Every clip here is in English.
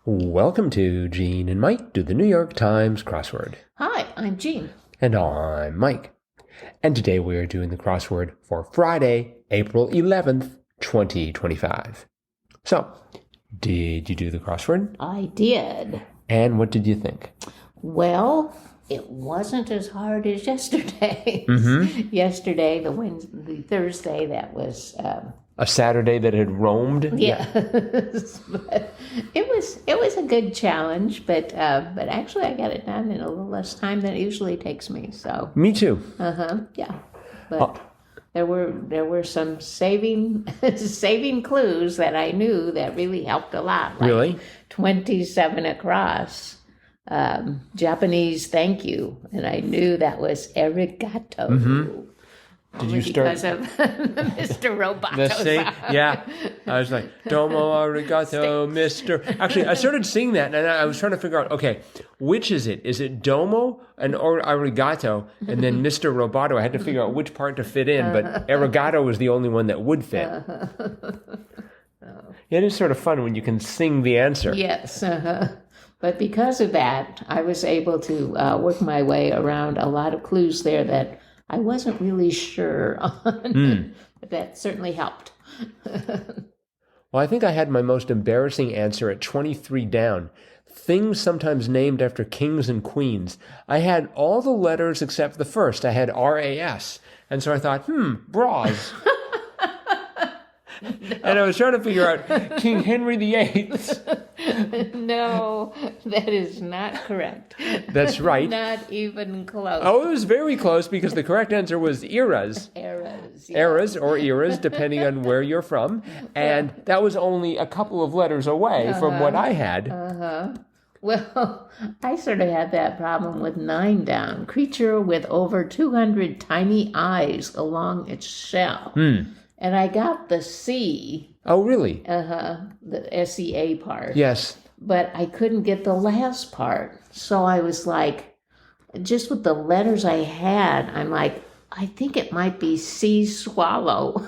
Welcome to Gene and Mike do the New York Times crossword. Hi, I'm Jean. And I'm Mike. And today we are doing the crossword for Friday, April 11th, 2025. So, did you do the crossword? I did. And what did you think? Well, it wasn't as hard as yesterday. Yesterday, the Thursday, that was... A Saturday that had roamed? Yeah. But it was a good challenge, but actually I got it done in a little less time than it usually takes me. So Me too. yeah. But there were some saving clues that I knew that really helped a lot. Like Really? 27 across. Japanese thank you, and I knew that was arigato. Did you start because of Mr. Roboto? Yeah, I was like, domo arigato, Mr. Actually, I started seeing that, and I was trying to figure out, okay, which is it? Is it domo or arigato, and then Mr. Roboto? I had to figure out which part to fit in, but arigato was the only one that would fit. It is sort of fun when you can sing the answer. Yes, but because of that, I was able to work my way around a lot of clues there that I wasn't really sure on, but that certainly helped. Well, I think I had my most embarrassing answer at 23 down. Things sometimes named after kings and queens. I had all the letters except the first. I had R-A-S. And so I thought, bras. No. And I was trying to figure out King Henry VIII. No, that is not correct. That's right. Not even close. Oh, it was very close because the correct answer was eras. Eras. Yeah. Eras or eras, depending on where you're from. And that was only a couple of letters away from what I had. Well, I sort of had that problem with 9 down. Creature with over 200 tiny eyes along its shell. And I got the C. Oh, really? The SEA part. Yes. But I couldn't get the last part. So I was like, just with the letters I had, I'm like, I think it might be sea swallow.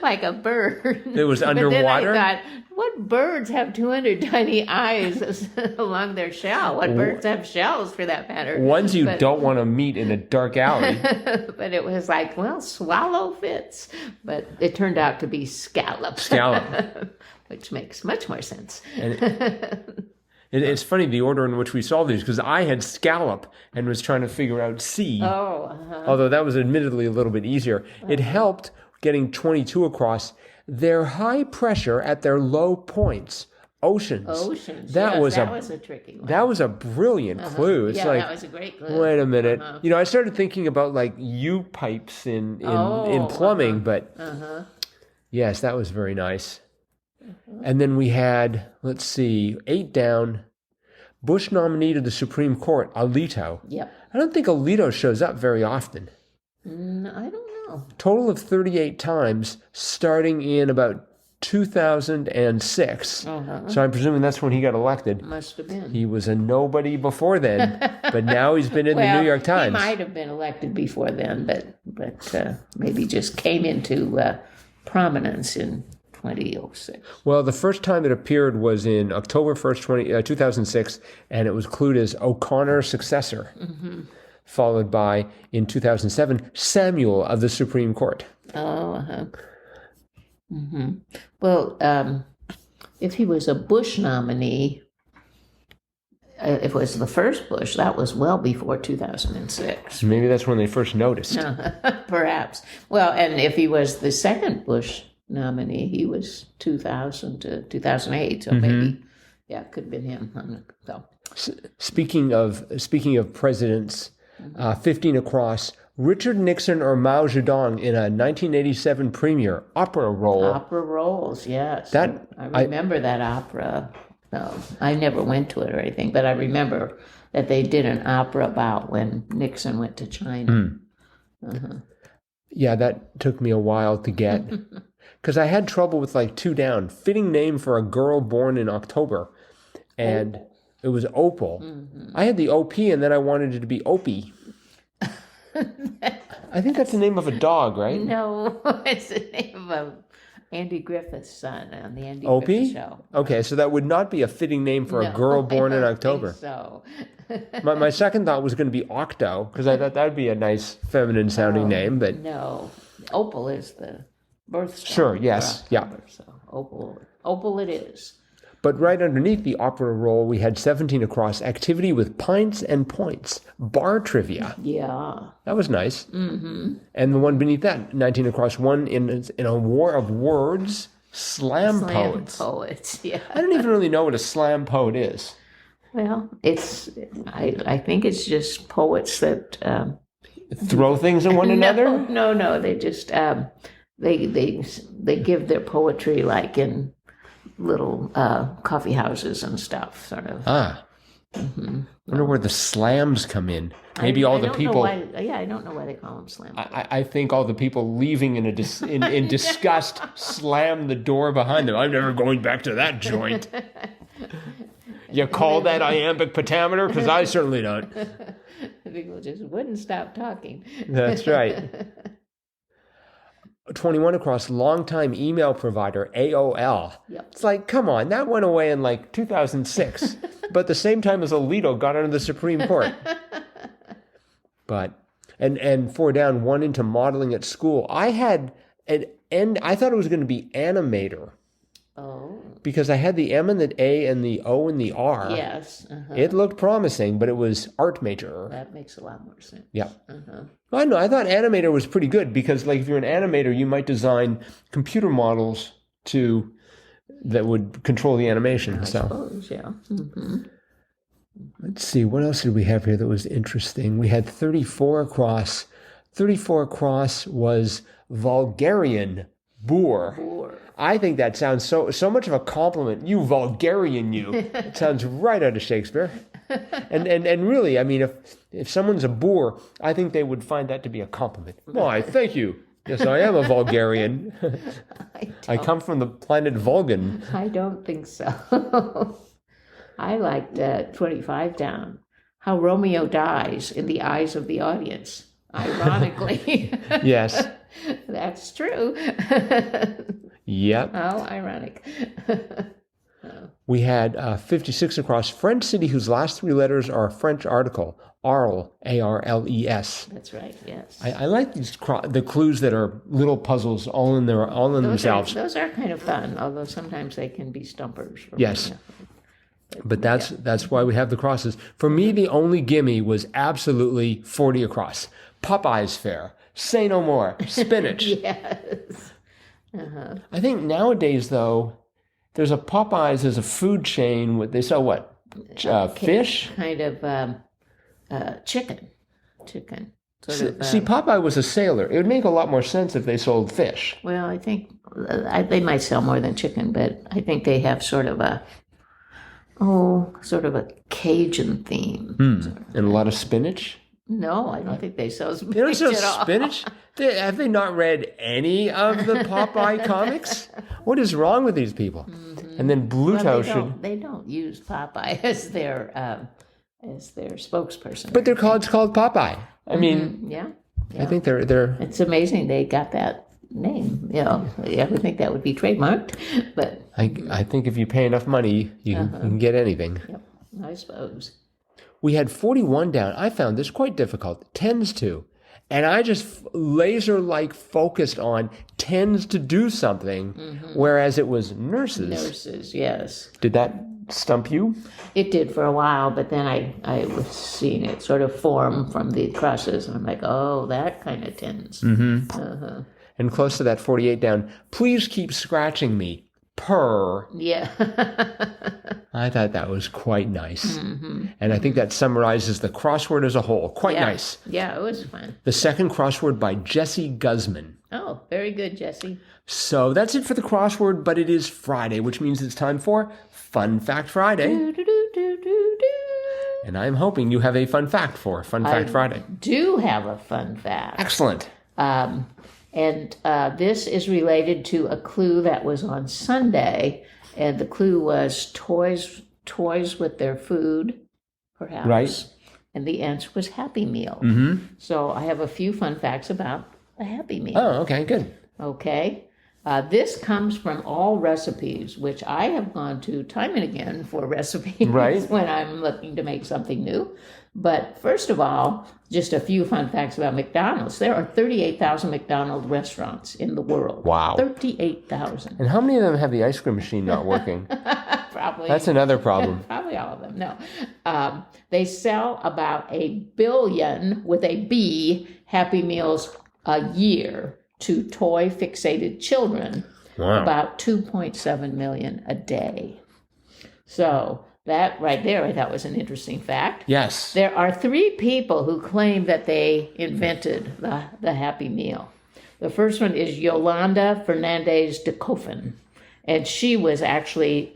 Like a bird. It was underwater? But then I thought, what birds have 200 tiny eyes along their shell? What birds have shells, for that matter? Ones you don't want to meet in a dark alley. But it was like, well, swallow fits. But it turned out to be scallop. Scallop. Which makes much more sense. It's funny the order in which we solved these, because I had scallop and was trying to figure out C. Although that was admittedly a little bit easier. It helped getting 22 across. Their high pressure at their low points. Oceans. Oceans. That was a tricky one. That was a brilliant clue. It's like, that was a great clue. Wait a minute. You know, I started thinking about like U-pipes in plumbing, but yes, that was very nice. And then we had, let's see, 8 down. Bush nominee to the Supreme Court, Alito. Yep. I don't think Alito shows up very often. I don't know. Total of 38 times, starting in about 2006. So I'm presuming that's when he got elected. Must have been. He was a nobody before then, but now he's been in the New York Times. He might have been elected before then, but maybe just came into prominence in 2006. Well, the first time it appeared was in October 1st, 2006, and it was clued as O'Connor's successor, followed by, in 2007, Samuel of the Supreme Court. Well, if he was a Bush nominee, if it was the first Bush, that was well before 2006. Maybe that's when they first noticed. Perhaps. Well, and if he was the second Bush nominee, he was 2000 to 2008, so maybe, it could have been him. So. Speaking of presidents, 15 across, Richard Nixon or Mao Zedong in a 1987 premiere opera role. Opera roles, yes. I remember that opera. No, I never went to it or anything, but I remember that they did an opera about when Nixon went to China. Yeah, that took me a while to get. Because I had trouble with like 2 down. Fitting name for a girl born in October. And it was Opal. I had the OP and then I wanted it to be Opie. I think that's the name of a dog, right? No, it's the name of Andy Griffith's son on the Andy Opie? Griffith Show. Okay, so that would not be a fitting name for a girl born in October. So. my second thought was going to be Octo, because I thought that would be a nice feminine sounding name, but no, Opal is the birthstone. Sure, yes, October, so Opal it is. But right underneath the opera roll, we had 17 across, activity with pints and points, bar trivia. Yeah. That was nice. Mm-hmm. And the one beneath that, 19 across, one in a war of words, slam poets. Yeah. I don't even really know what a slam poet is. Well, I think it's just poets that... throw things at one another? No, they just, they give their poetry like in little coffee houses and stuff, sort of. Mm-hmm. I wonder where the slams come in. Maybe all the people. I don't know why they call them slams. I think all the people leaving in disgust slam the door behind them. I'm never going back to that joint. You call that iambic pentameter? Because I certainly don't. People just wouldn't stop talking. That's right. 21 across, longtime email provider, AOL. Yep. It's like, come on, that went away in like 2006, but the same time as Alito got into the Supreme Court. But, and 4 down, 1 into modeling at school. I had I thought it was going to be animator. Oh. Because I had the M and the A and the O and the R. Yes. Uh-huh. It looked promising, but it was art major. That makes a lot more sense. Yeah. Uh-huh. I know. I thought animator was pretty good because, like, if you're an animator, you might design computer models that would control the animation. I suppose, yeah. Mm-hmm. Let's see. What else did we have here that was interesting? We had 34 across. 34 across was Vulgarian boor. I think that sounds so much of a compliment. You vulgarian, you. It sounds right out of Shakespeare. And really, I mean, if someone's a boor, I think they would find that to be a compliment. Why, thank you. Yes, I am a vulgarian. I come from the planet Vulcan. I don't think so. I liked 25 down. How Romeo dies in the eyes of the audience. Ironically. Yes. That's true. Yep. How ironic. We had 56 across, French city whose last 3 letters are a French article, Arles, A-R-L-E-S. That's right, yes. I like these the clues that are little puzzles all in themselves. Those are kind of fun, although sometimes they can be stumpers. Yes. But that's why we have the crosses. For me, the only gimme was absolutely 40 across. Popeye's Fair, Say No More, spinach. Yes. Uh-huh. I think nowadays, though, there's a Popeyes as a food chain. They sell what? Fish? Kind of chicken. See, Popeye was a sailor. It would make a lot more sense if they sold fish. Well, I think they might sell more than chicken, but I think they have sort of a Cajun theme. And a lot of spinach? No, I don't think they sell spinach. They don't sell at all. spinach? Have they not read any of the Popeye comics? What is wrong with these people? Mm-hmm. And then Bluto They don't use Popeye as their spokesperson. But it's called Popeye. I mean, yeah. I think they're. It's amazing they got that name. You know, I would think that would be trademarked, but I think if you pay enough money, you can get anything. Yep, I suppose. We had 41 down. I found this quite difficult. Tends to. And I just laser-like focused on tends to do something, whereas it was nurses. Nurses, yes. Did that stump you? It did for a while, but then I was seeing it sort of form from the crosses, and I'm like, oh, that kind of tends. Mm-hmm. Uh-huh. And close to that 48 down, please keep scratching me. Purr. Yeah. I thought that was quite nice. And I think that summarizes the crossword as a whole. Quite nice. Yeah, it was fun. The second crossword by Jesse Guzman. Oh, very good, Jesse. So that's it for the crossword, but it is Friday, which means it's time for Fun Fact Friday. And I'm hoping you have a fun fact for Fun Fact Friday. I do have a fun fact. Excellent. And this is related to a clue that was on Sunday, and the clue was toys with their food, perhaps. Right. And the answer was Happy Meal. So I have a few fun facts about a Happy Meal. Oh, okay, good. Okay. This comes from All Recipes, which I have gone to time and again for recipes Right. when I'm looking to make something new. But first of all, just a few fun facts about McDonald's. There are 38,000 McDonald's restaurants in the world. Wow. 38,000. And how many of them have the ice cream machine not working? Probably. That's another problem. Probably all of them. No. They sell about 1 billion, with a B, Happy Meals a year to toy-fixated children. Wow. About 2.7 million a day. So that right there, I thought was an interesting fact. Yes. There are 3 people who claim that they invented the Happy Meal. The first one is Yolanda Fernandez de Coffin. And she was actually,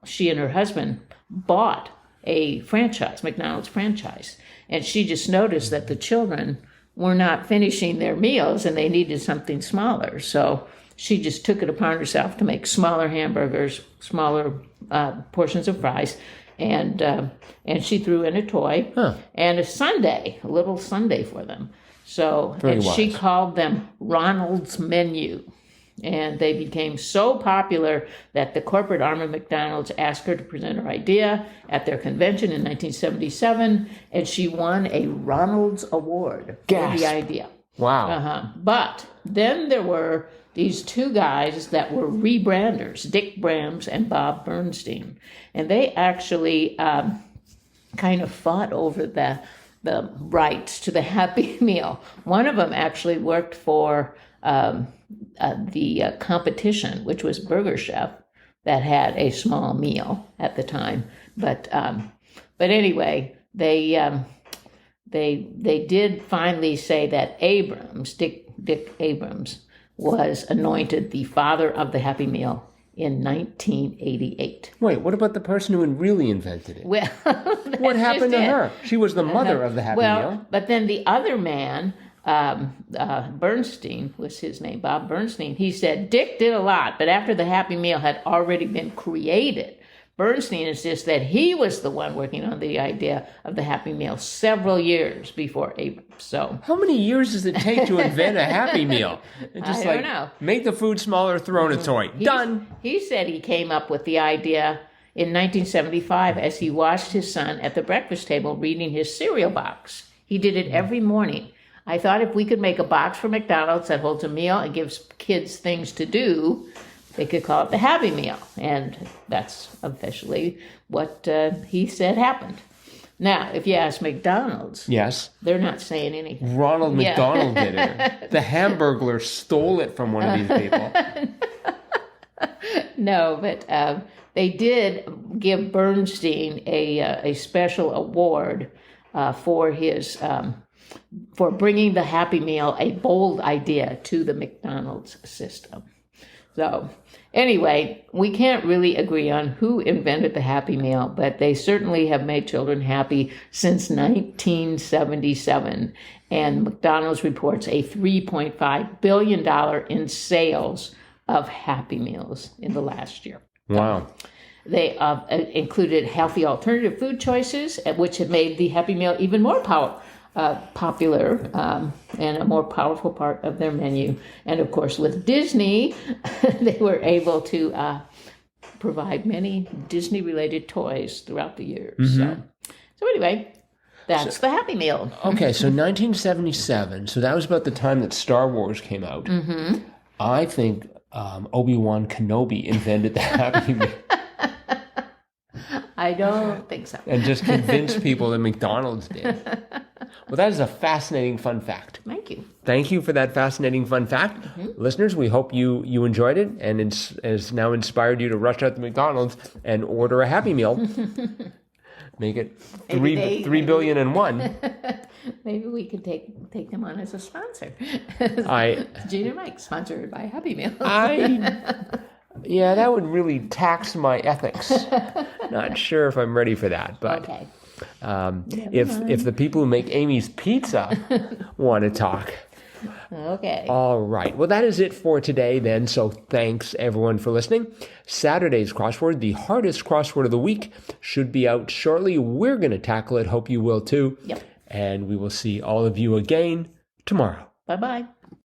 she and her husband bought a franchise, McDonald's franchise. And she just noticed that the children were not finishing their meals and they needed something smaller. So she just took it upon herself to make smaller hamburgers, smaller portions of fries. And she threw in a toy and a sundae, a little sundae for them. So, and she called them Ronald's Menu. And they became so popular that the corporate arm of McDonald's asked her to present her idea at their convention in 1977, and she won a Ronald's Award for the idea. Wow. But then there were these 2 guys that were rebranders, Dick Brams and Bob Bernstein. And they actually kind of fought over the rights to the Happy Meal. One of them actually worked for the competition, which was Burger Chef, that had a small meal at the time. But anyway, they did finally say that Abrams, Dick Abrams, was anointed the father of the Happy Meal in 1988. Wait, what about the person who really invented it? Well, what happened to her? She was the mother of the Happy Meal. But then the other man, Bernstein was his name, Bob Bernstein, he said Dick did a lot, but after the Happy Meal had already been created, Bernstein insists that he was the one working on the idea of the Happy Meal several years before Abrams. So how many years does it take to invent a Happy Meal? Just I don't know. Make the food smaller, throw in a toy. Done. He said he came up with the idea in 1975 as he watched his son at the breakfast table reading his cereal box. He did it every morning. I thought if we could make a box for McDonald's that holds a meal and gives kids things to do, they could call it the Happy Meal. And that's officially what he said happened. Now, if you ask McDonald's, yes, they're not saying anything. Ronald McDonald did it. The Hamburglar stole it from one of these people. No, but they did give Bernstein a special award for his for bringing the Happy Meal, a bold idea, to the McDonald's system. So anyway, we can't really agree on who invented the Happy Meal, but they certainly have made children happy since 1977. And McDonald's reports a $3.5 billion in sales of Happy Meals in the last year. Wow. They included healthy alternative food choices, which have made the Happy Meal even more popular and a more powerful part of their menu. And of course, with Disney, they were able to provide many Disney-related toys throughout the years. Mm-hmm. So anyway, that's the Happy Meal. Okay, so 1977. So that was about the time that Star Wars came out. Mm-hmm. I think Obi-Wan Kenobi invented the Happy Meal. I don't think so. And just convinced people that McDonald's did. Well, that is a fascinating fun fact. Thank you. Thank you for that fascinating fun fact. Mm-hmm. Listeners, we hope you enjoyed it and it's now inspired you to rush out to McDonald's and order a Happy Meal. Make it 3 billion and one. Maybe we could take them on as a sponsor. Junior Mike, sponsored by Happy Meal. Yeah, that would really tax my ethics. Not sure if I'm ready for that, but okay. If the people who make Amy's Pizza want to talk. Okay. All right. Well, that is it for today then. So thanks everyone for listening. Saturday's crossword, the hardest crossword of the week, should be out shortly. We're going to tackle it. Hope you will too. Yep. And we will see all of you again tomorrow. Bye-bye.